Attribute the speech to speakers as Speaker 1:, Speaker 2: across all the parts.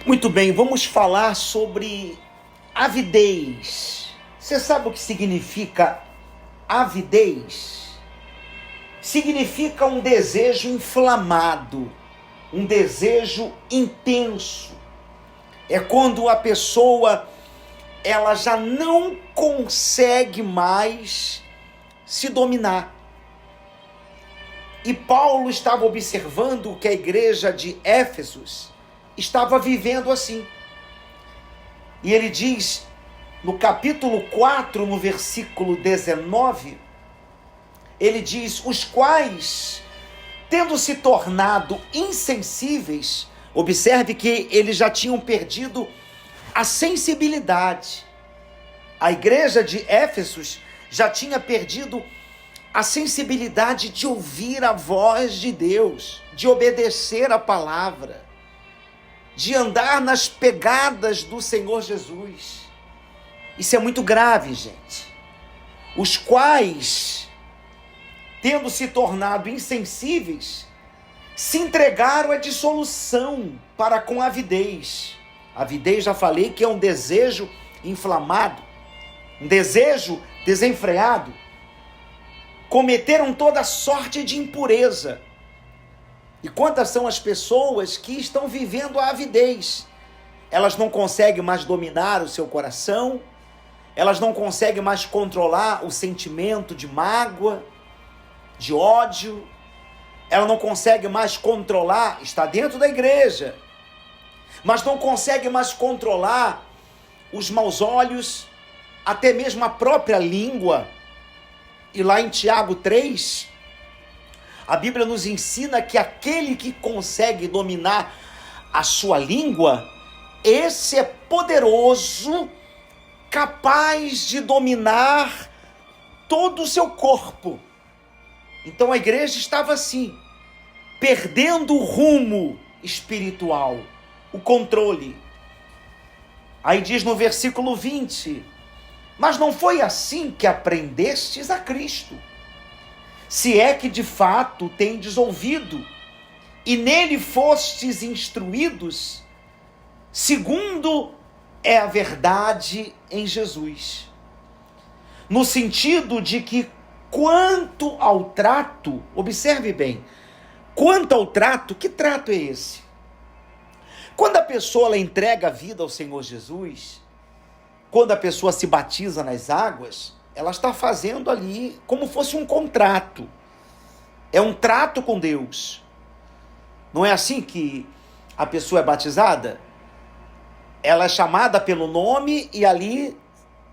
Speaker 1: Muito bem, vamos falar sobre avidez. Você sabe o que significa avidez? Significa um desejo inflamado, um desejo intenso. É quando a pessoa ela já não consegue mais se dominar. E Paulo estava observando que a igreja de Éfeso estava vivendo assim. E ele diz, no capítulo 4, no versículo 19, ele diz, os quais, tendo se tornado insensíveis, observe que eles já tinham perdido a sensibilidade. A igreja de Éfeso já tinha perdido a sensibilidade de ouvir a voz de Deus, de obedecer a palavra, de andar nas pegadas do Senhor Jesus. Isso é muito grave, gente. Os quais, tendo se tornado insensíveis, se entregaram à dissolução para com a avidez. A avidez, já falei, que é um desejo inflamado, um desejo desenfreado. Cometeram toda sorte de impureza. E quantas são as pessoas que estão vivendo a avidez? Elas não conseguem mais dominar o seu coração, elas não conseguem mais controlar o sentimento de mágoa, de ódio, ela não consegue mais controlar, está dentro da igreja, mas não consegue mais controlar os maus olhos, até mesmo a própria língua. E lá em Tiago 3, a Bíblia nos ensina que aquele que consegue dominar a sua língua, esse é poderoso, capaz de dominar todo o seu corpo. Então a igreja estava assim, perdendo o rumo espiritual, o controle. Aí diz no versículo 20, mas não foi assim que aprendestes a Cristo, se é que de fato tendes ouvido, e nele fostes instruídos, segundo é a verdade em Jesus. No sentido de que quanto ao trato, observe bem, quanto ao trato, que trato é esse? Quando a pessoa ela entrega a vida ao Senhor Jesus, quando a pessoa se batiza nas águas, ela está fazendo ali como fosse um contrato. É um trato com Deus. Não é assim que a pessoa é batizada? Ela é chamada pelo nome e ali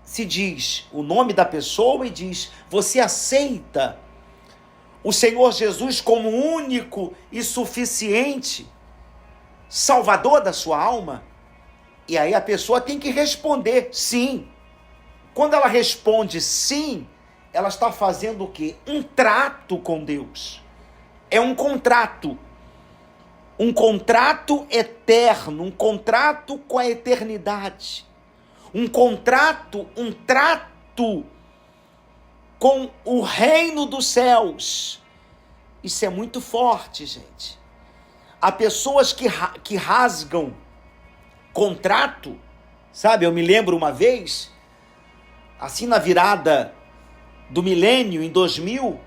Speaker 1: se diz o nome da pessoa e diz, você aceita o Senhor Jesus como único e suficiente Salvador da sua alma? E aí a pessoa tem que responder sim. Quando ela responde sim, ela está fazendo o quê? Um trato com Deus. É um contrato. Um contrato eterno, um contrato com a eternidade. Um contrato, um trato com o reino dos céus. Isso é muito forte, gente. Há pessoas que rasgam contrato, sabe? Eu me lembro uma vez, assim na virada do milênio, em 2000,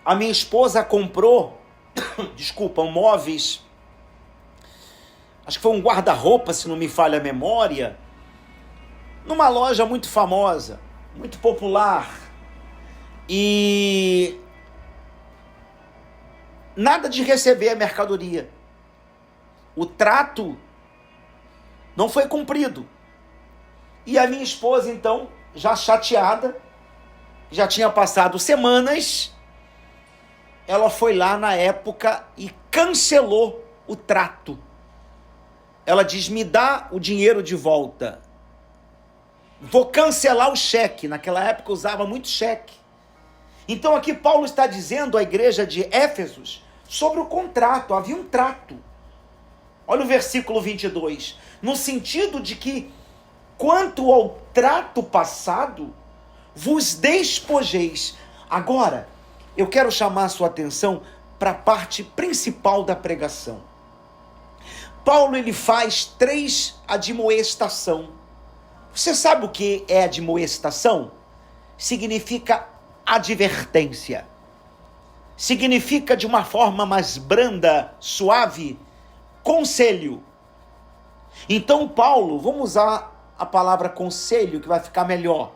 Speaker 1: a minha esposa comprou, móveis, acho que foi um guarda-roupa, se não me falha a memória, numa loja muito famosa, muito popular, e nada de receber a mercadoria. O trato não foi cumprido. E a minha esposa, então, já chateada, já tinha passado semanas, ela foi lá na época e cancelou o trato. Ela diz, me dá o dinheiro de volta. Vou cancelar o cheque. Naquela época eu usava muito cheque. Então aqui Paulo está dizendo à igreja de Éfeso sobre o contrato. Havia um trato. Olha o versículo 22. No sentido de que, quanto ao trato passado, vos despojeis. Agora, eu quero chamar a sua atenção para a parte principal da pregação. Paulo ele faz 3 admoestação. Você sabe o que é admoestação? Significa advertência. Significa, de uma forma mais branda, suave, conselho. Então Paulo, vamos usar a palavra conselho, que vai ficar melhor.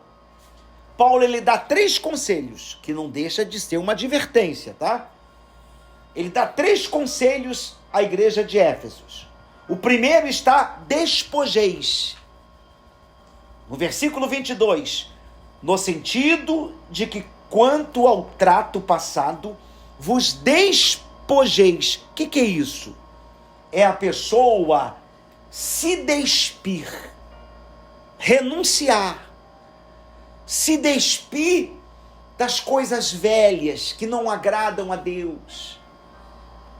Speaker 1: Paulo ele dá 3 conselhos, que não deixa de ser uma advertência, tá? Ele dá 3 conselhos à igreja de Éfeso. O primeiro está: despojeis. No versículo 22, no sentido de que quanto ao trato passado, vos despojeis. O que é isso? É a pessoa se despir, renunciar, se despir das coisas velhas que não agradam a Deus.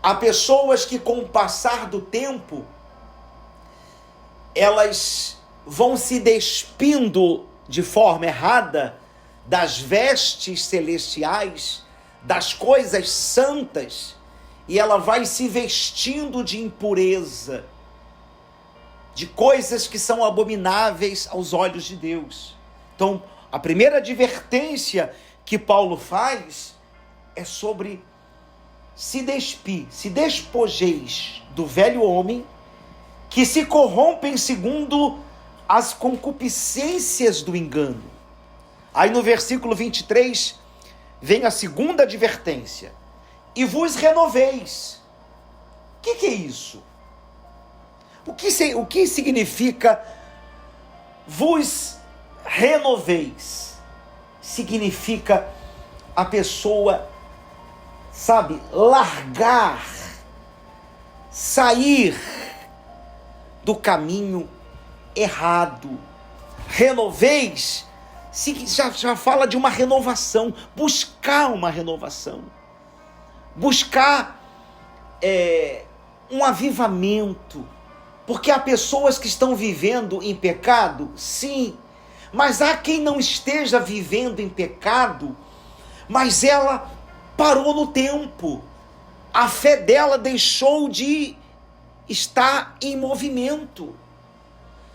Speaker 1: Há pessoas que, com o passar do tempo, elas vão se despindo de forma errada das vestes celestiais, das coisas santas, e ela vai se vestindo de impureza, de coisas que são abomináveis aos olhos de Deus. Então, a primeira advertência que Paulo faz é sobre se despir, se despojeis do velho homem, que se corrompem segundo as concupiscências do engano. Aí no versículo 23, vem a segunda advertência: e vos renoveis. O que é isso? O que significa vos renoveis? Significa a pessoa, sabe, largar, sair do caminho errado. Renoveis já fala de uma renovação, buscar uma renovação, buscar um avivamento, porque há pessoas que estão vivendo em pecado, sim, mas há quem não esteja vivendo em pecado, mas ela parou no tempo, a fé dela deixou de estar em movimento.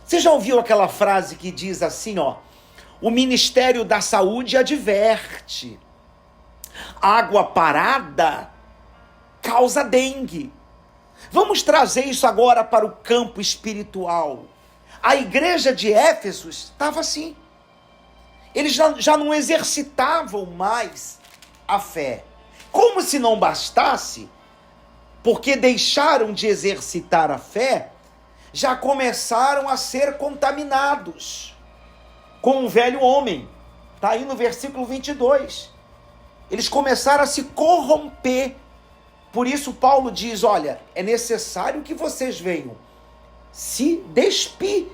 Speaker 1: Você já ouviu aquela frase que diz assim, ó: o Ministério da Saúde adverte, água parada causa dengue. Vamos trazer isso agora para o campo espiritual. A igreja de Éfeso estava assim. Eles já não exercitavam mais a fé. Como se não bastasse, porque deixaram de exercitar a fé, já começaram a ser contaminados com o velho homem. Está aí no versículo 22. Eles começaram a se corromper. Por isso Paulo diz, olha, é necessário que vocês venham se despir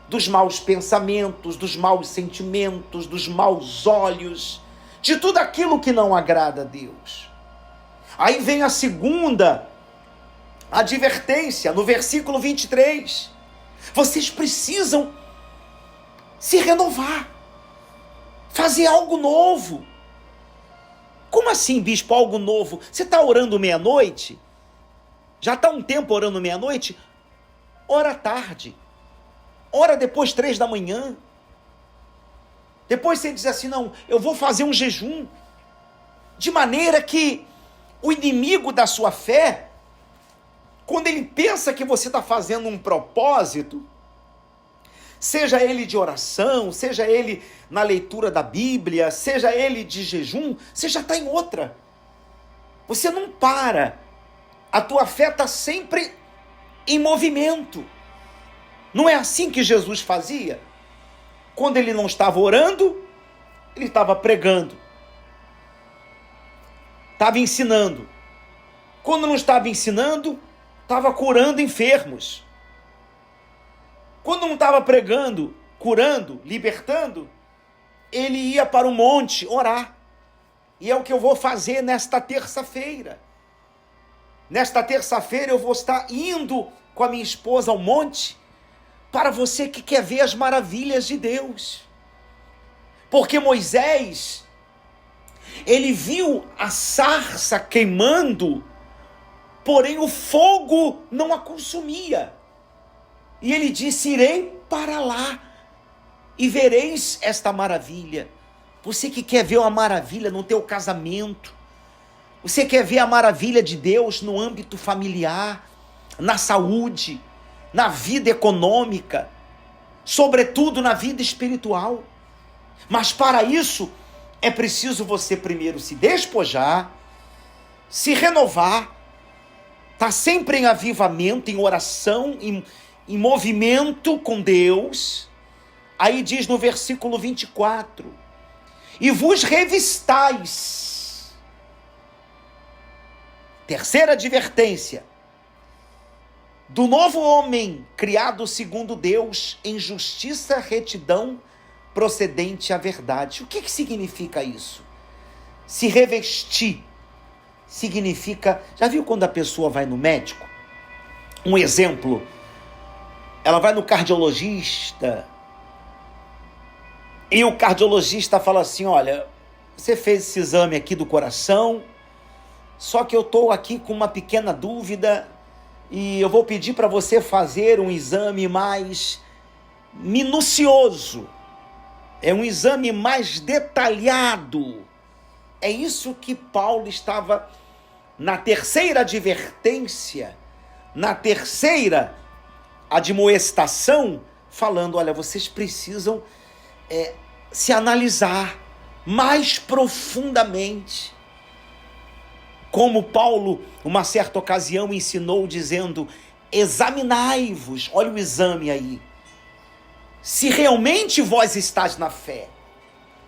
Speaker 1: dos maus pensamentos, dos maus sentimentos, dos maus olhos, de tudo aquilo que não agrada a Deus. Aí vem a segunda advertência, no versículo 23. Vocês precisam se renovar, fazer algo novo. Como assim, bispo, algo novo? Você está orando meia-noite? Já está um tempo orando meia-noite? Ora à tarde. Ora depois 3 da manhã. Depois você diz assim, não, eu vou fazer um jejum. De maneira que o inimigo da sua fé, quando ele pensa que você está fazendo um propósito, seja ele de oração, seja ele na leitura da Bíblia, seja ele de jejum, você já está em outra. Você não para. A tua fé está sempre em movimento. Não é assim que Jesus fazia? Quando ele não estava orando, ele estava pregando. Estava ensinando. Quando não estava ensinando, estava curando enfermos. Quando não estava pregando, curando, libertando, ele ia para o monte orar. E é o que eu vou fazer nesta terça-feira. Nesta terça-feira eu vou estar indo com a minha esposa ao monte, para você que quer ver as maravilhas de Deus. Porque Moisés, ele viu a sarça queimando porém o fogo não a consumia. E ele disse: irei para lá e vereis esta maravilha. Você que quer ver uma maravilha no teu casamento, você quer ver a maravilha de Deus no âmbito familiar, na saúde, na vida econômica, sobretudo na vida espiritual. Mas para isso é preciso você primeiro se despojar, se renovar, estar sempre em avivamento, em oração, em movimento com Deus. Aí diz no versículo 24: e vos revistais. Terceira advertência: do novo homem, criado segundo Deus, em justiça, retidão, procedente à verdade. O que significa isso? Se revestir significa... Já viu quando a pessoa vai no médico? Um exemplo, ela vai no cardiologista e o cardiologista fala assim: olha, você fez esse exame aqui do coração, só que eu estou aqui com uma pequena dúvida e eu vou pedir para você fazer um exame mais minucioso, um exame mais detalhado. É isso que Paulo estava, na terceira advertência, na terceira admoestação, falando: olha, vocês precisam se analisar mais profundamente. Como Paulo, uma certa ocasião, ensinou dizendo: examinai-vos, olha o exame aí, se realmente vós estáis na fé.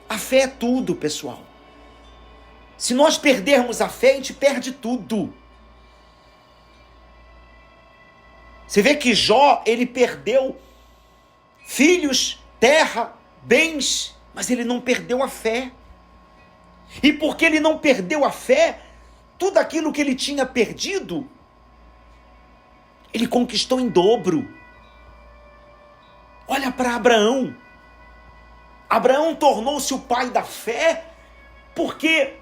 Speaker 1: A fé é tudo, pessoal. Se nós perdermos a fé, a gente perde tudo. Você vê que Jó, ele perdeu filhos, terra, bens, mas ele não perdeu a fé. E porque ele não perdeu a fé, tudo aquilo que ele tinha perdido, ele conquistou em dobro. Olha para Abraão. Abraão tornou-se o pai da fé porque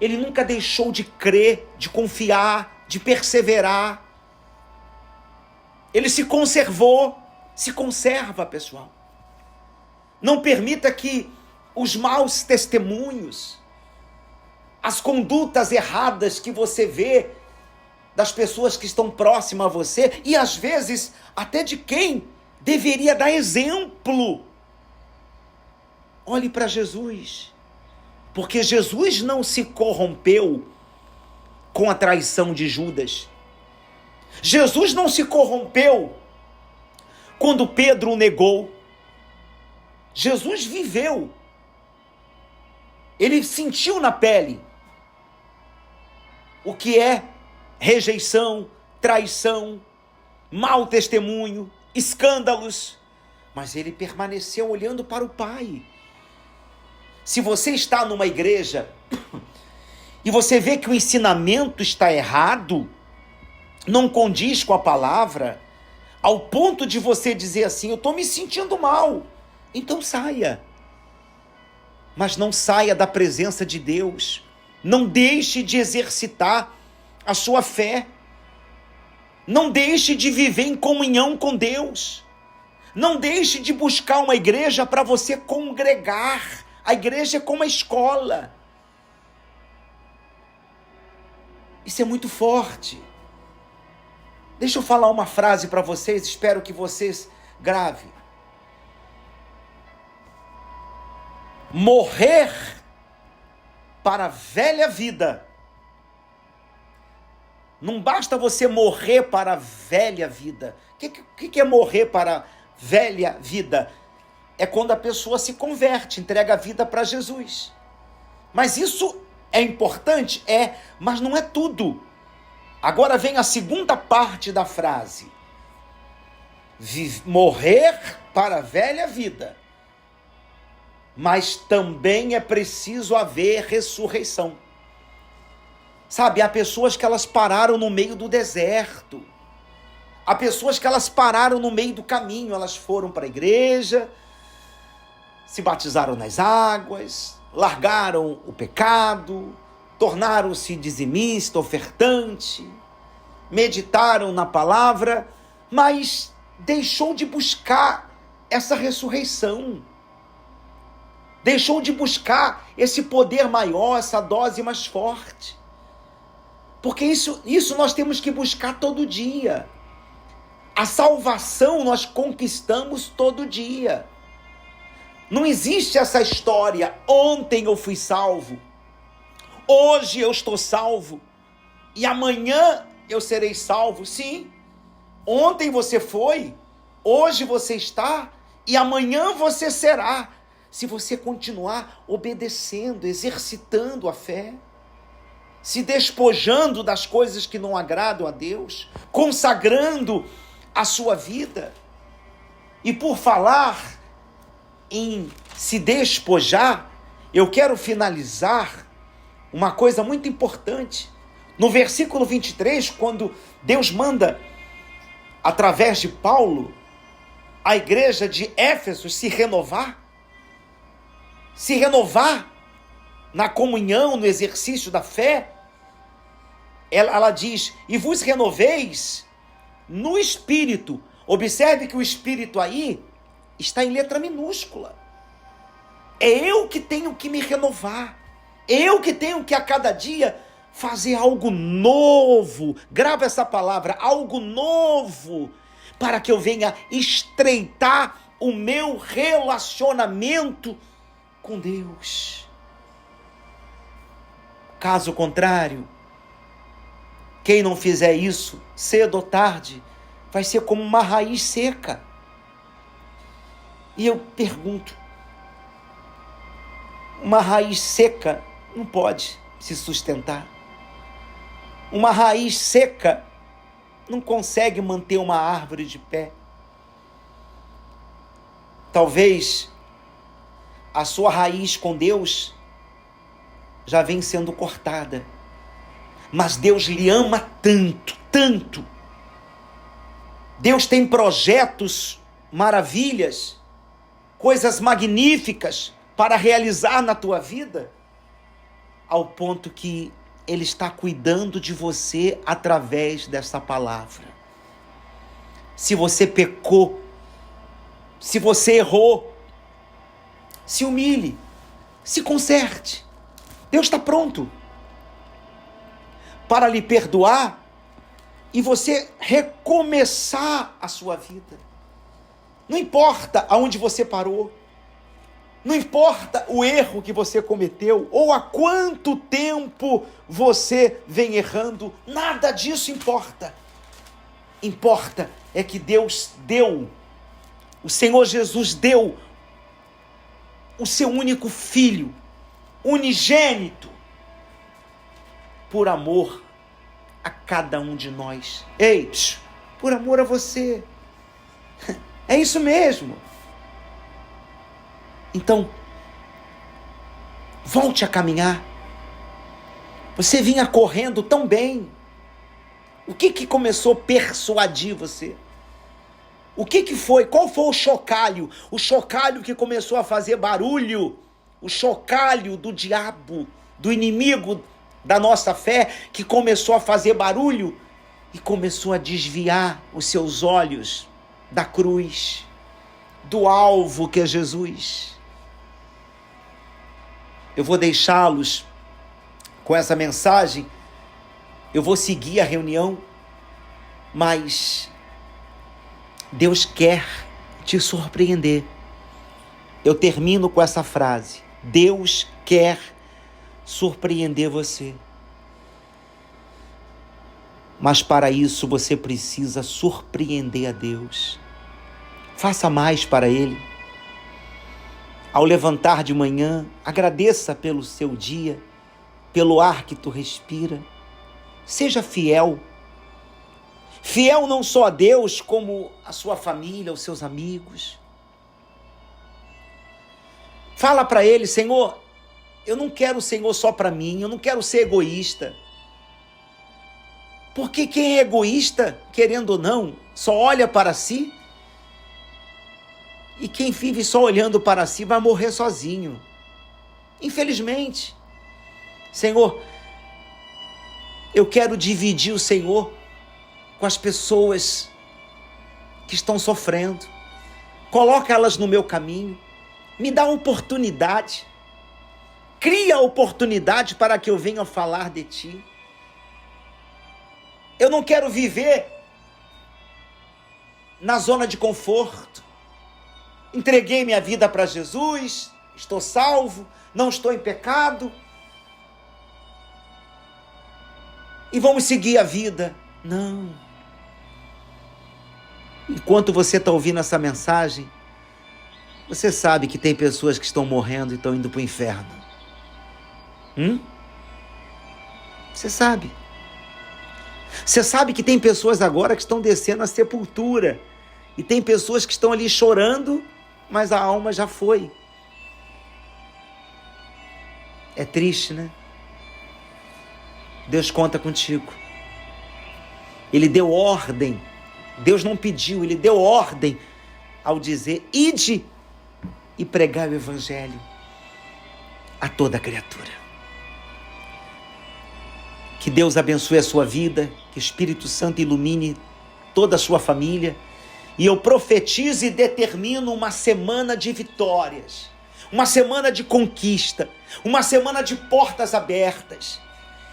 Speaker 1: ele nunca deixou de crer, de confiar, de perseverar. Ele se conservou, se conserva, pessoal. Não permita que os maus testemunhos, as condutas erradas que você vê das pessoas que estão próximas a você, e às vezes até de quem deveria dar exemplo. Olhe para Jesus, porque Jesus não se corrompeu com a traição de Judas. Jesus não se corrompeu quando Pedro o negou. Jesus viveu. Ele sentiu na pele o que é rejeição, traição, mau testemunho, escândalos. Mas ele permaneceu olhando para o Pai. Se você está numa igreja e você vê que o ensinamento está errado, não condiz com a palavra, ao ponto de você dizer assim: eu estou me sentindo mal, então saia. Mas não saia da presença de Deus. Não deixe de exercitar a sua fé. Não deixe de viver em comunhão com Deus. Não deixe de buscar uma igreja para você congregar. A igreja é como a escola. Isso é muito forte. Deixa eu falar uma frase para vocês, espero que vocês gravem. Morrer para a velha vida. Não basta você morrer para a velha vida. O que é morrer para a velha vida? É quando a pessoa se converte, entrega a vida para Jesus. Mas isso é importante? É, mas não é tudo. Agora vem a segunda parte da frase. Morrer para a velha vida. Mas também é preciso haver ressurreição. Sabe, há pessoas que elas pararam no meio do deserto. Há pessoas que elas pararam no meio do caminho. Elas foram para a igreja, se batizaram nas águas, largaram o pecado, tornaram-se dizimista, ofertante, meditaram na palavra, mas deixou de buscar essa ressurreição. Deixou de buscar esse poder maior, essa dose mais forte. Porque isso nós temos que buscar todo dia. A salvação nós conquistamos todo dia. Não existe essa história, ontem eu fui salvo, hoje eu estou salvo e amanhã eu serei salvo. Sim, ontem você foi, hoje você está e amanhã você será, se você continuar obedecendo, exercitando a fé, se despojando das coisas que não agradam a Deus, consagrando a sua vida. E por falar em se despojar, eu quero finalizar uma coisa muito importante. No versículo 23, quando Deus manda, através de Paulo, a igreja de Éfeso se renovar na comunhão, no exercício da fé, ela diz, e vos renoveis no Espírito. Observe que o Espírito aí está em letra minúscula. É eu que tenho que me renovar. Eu que tenho que a cada dia fazer algo novo. Grava essa palavra, algo novo, para que eu venha estreitar o meu relacionamento com Deus. Caso contrário, quem não fizer isso, cedo ou tarde, vai ser como uma raiz seca. E eu pergunto, uma raiz seca não pode se sustentar. Uma raiz seca não consegue manter uma árvore de pé. Talvez a sua raiz com Deus já vem sendo cortada, mas Deus lhe ama tanto, tanto. Deus tem projetos, maravilhas, coisas magníficas para realizar na tua vida, ao ponto que Ele está cuidando de você através dessa palavra. Se você pecou, se você errou, se humilhe, se conserte. Deus está pronto para lhe perdoar e você recomeçar a sua vida. Não importa aonde você parou, não importa o erro que você cometeu ou há quanto tempo você vem errando, nada disso importa. Importa é que Deus deu, o Senhor Jesus deu o seu único filho, unigênito, por amor a cada um de nós. Ei, por amor a você. É isso mesmo. Então, volte a caminhar. Você vinha correndo tão bem. O que começou a persuadir você? O que foi? Qual foi o chocalho? O chocalho que começou a fazer barulho. O chocalho do diabo, do inimigo da nossa fé, que começou a fazer barulho e começou a desviar os seus olhos da cruz, do alvo que é Jesus. Eu vou deixá-los com essa mensagem, eu vou seguir a reunião, mas Deus quer te surpreender. Eu termino com essa frase: Deus quer surpreender você. Mas para isso você precisa surpreender a Deus. Faça mais para Ele. Ao levantar de manhã, agradeça pelo seu dia, pelo ar que tu respira. Seja fiel. Fiel não só a Deus, como a sua família, os seus amigos. Fala para Ele: Senhor, eu não quero o Senhor só para mim, eu não quero ser egoísta. Porque quem é egoísta, querendo ou não, só olha para si. E quem vive só olhando para si vai morrer sozinho. Infelizmente. Senhor, Eu quero dividir o Senhor com as pessoas que estão sofrendo. Coloca elas no meu caminho. Me dá oportunidade. Cria oportunidade para que eu venha falar de ti. Eu não quero viver na zona de conforto. Entreguei minha vida para Jesus, estou salvo, não estou em pecado. E vamos seguir a vida. Não. Enquanto você está ouvindo essa mensagem, você sabe que tem pessoas que estão morrendo e estão indo para o inferno. Você sabe. Você sabe que tem pessoas agora que estão descendo a sepultura. E tem pessoas que estão ali chorando, mas a alma já foi. É triste, né? Deus conta contigo. Ele deu ordem. Deus não pediu, ele deu ordem ao dizer: ide e pregai o evangelho a toda criatura. Que Deus abençoe a sua vida, que o Espírito Santo ilumine toda a sua família. E eu profetizo e determino uma semana de vitórias, uma semana de conquista, uma semana de portas abertas.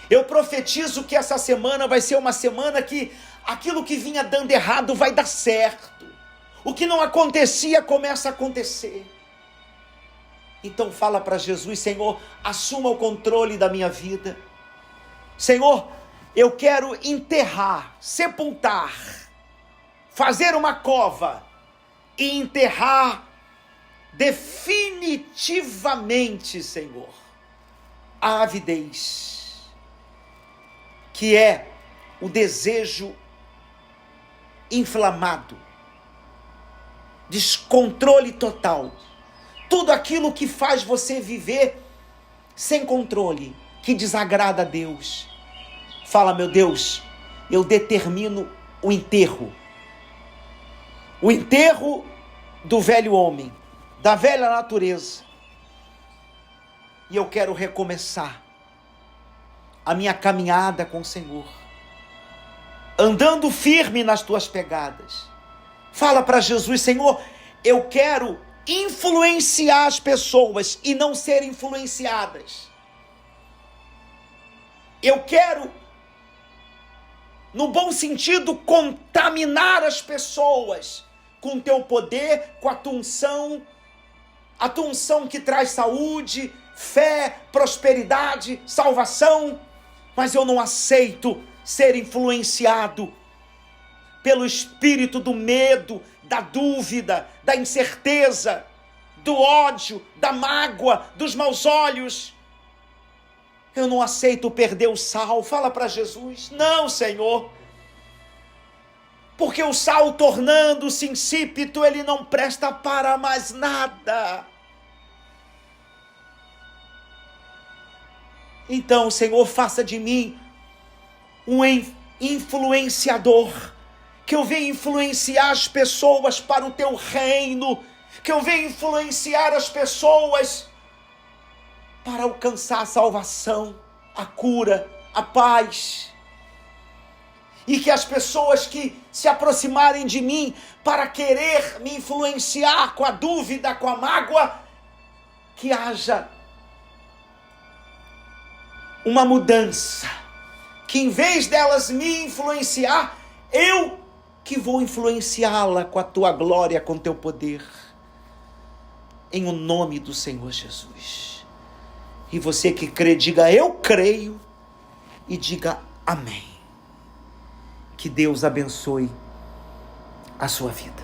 Speaker 1: Eu profetizo que essa semana vai ser uma semana que aquilo que vinha dando errado vai dar certo. O que não acontecia começa a acontecer. Então fala para Jesus: Senhor, assuma o controle da minha vida. Senhor, eu quero enterrar, sepultar, fazer uma cova e enterrar definitivamente, Senhor, a avidez, que é o desejo inflamado, descontrole total, tudo aquilo que faz você viver sem controle, que desagrada a Deus. Fala: meu Deus, eu determino o enterro do velho homem, da velha natureza, e eu quero recomeçar a minha caminhada com o Senhor, andando firme nas tuas pegadas. Fala para Jesus: Senhor, eu quero influenciar as pessoas e não ser influenciadas. Eu quero, no bom sentido, contaminar as pessoas com teu poder, com a tua unção que traz saúde, fé, prosperidade, salvação. Mas eu não aceito ser influenciado pelo espírito do medo, da dúvida, da incerteza, do ódio, da mágoa, dos maus olhos. Eu não aceito perder o sal. Fala para Jesus: não, Senhor, porque o sal, tornando-se insípido, ele não presta para mais nada. Então, Senhor, faça de mim um influenciador, que eu venha influenciar as pessoas para o teu reino, que eu venha influenciar as pessoas para alcançar a salvação, a cura, a paz. E que as pessoas que se aproximarem de mim para querer me influenciar com a dúvida, com a mágoa, que haja uma mudança, que em vez delas me influenciar, eu que vou influenciá-la com a tua glória, com o teu poder, em o nome do Senhor Jesus. E você que crê, diga: eu creio, e diga amém. Que Deus abençoe a sua vida.